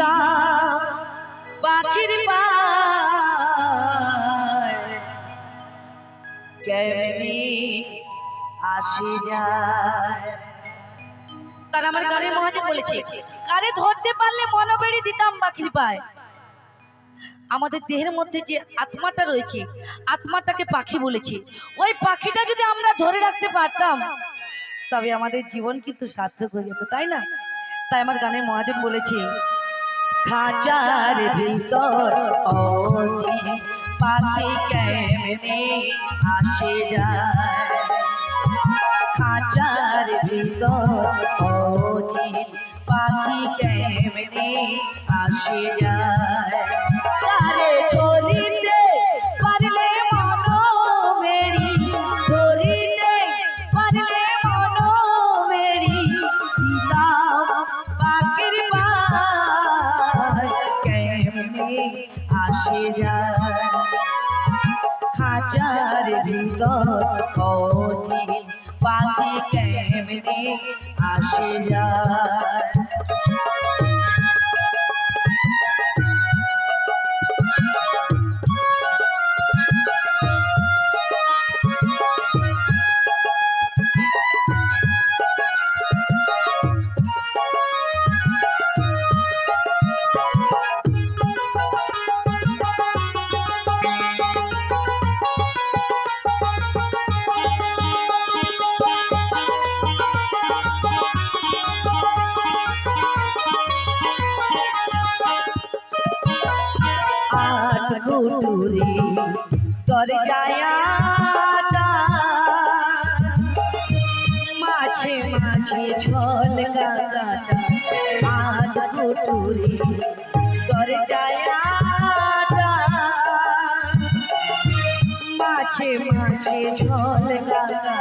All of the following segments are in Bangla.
দিদা পাখির পায় কেমনি আসে যায়। তার আমার গানের মহাজন বলেছে, কারে ধরতে পারলে মনোবেড়ে দিতাম পাখির পায়। আমাদের দেহের মধ্যে যে আত্মাটা রয়েছে, আত্মাটাকে পাখি বলেছে। ওই পাখিটা যদি আমরা ধরে রাখতে পারতাম তবে আমাদের জীবন কিন্তু সার্থক হয়ে যেত, তাই না? তাই আমার গানের মহাজন বলেছে, খাঁচার ভিতর অচিন পাখি কেমনে আসে যায়, খাঁচার ভিতর অচিন পাখি কেমনে আসে যায়। তারে ধরিতে পারলে মনো মেরি, ধরিতে পারলে মনো মেরি দিতাম পাখির পায় কেমনে আসে যায়, খাঁচার ভিতর অচিন পাখি কেমনে আসে যায়। গুটুরি করে যায়া মাঝে মাঝে ঝোল গাটা আট গুটুরি করে যায়া মাঝে মাঝে ঝোল গাটা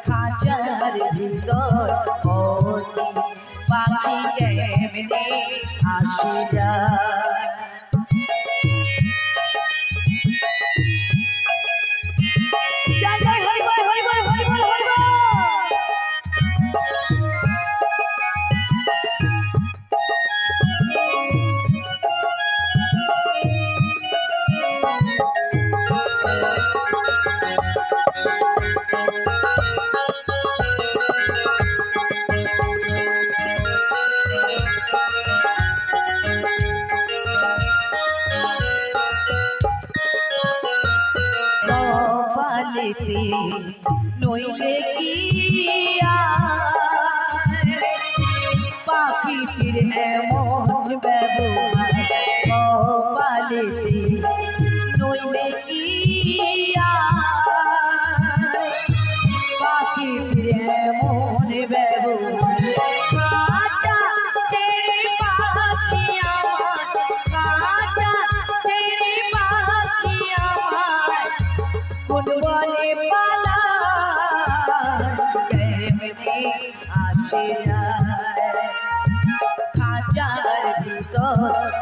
খাঁচার ভিতর অচিন পাখি কেমনে আসে যায়। নইলে কি পাখিটির এমন ব্যবহার কপালেতে, নইলে কি পাখিটির এমন ব্যবহার। খাঁচা ছেড়ে পাখি আমার, খাঁচা ছেড়ে পাখি আমার কোন বলে পালা কেমনে আসে যায়, খাঁচার ভিতর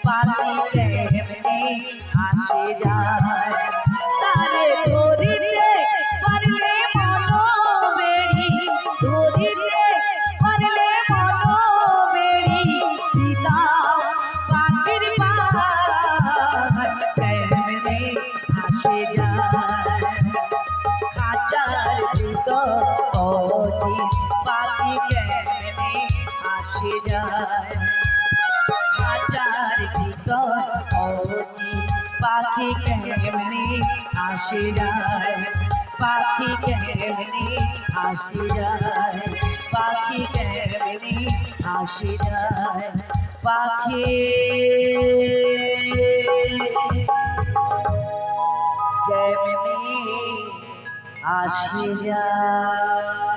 পাখি কেমনে আসে যায় তারে ধরিতে পারলে মনোবেড়ি ধরিতে পারলে মনোবেড়ি দিতাম পাখির পায় কেমনে আসে যায় খাঁচার ভিতর অজিত পাখি কেমনে আসে যায় খাঁচার ভিতর অজিত পাখি কেমনে আসে যায় পাখি কেমনে আসে যায় পাখি কেমনে আসে যায় পাখি কেমনে আসে যায়।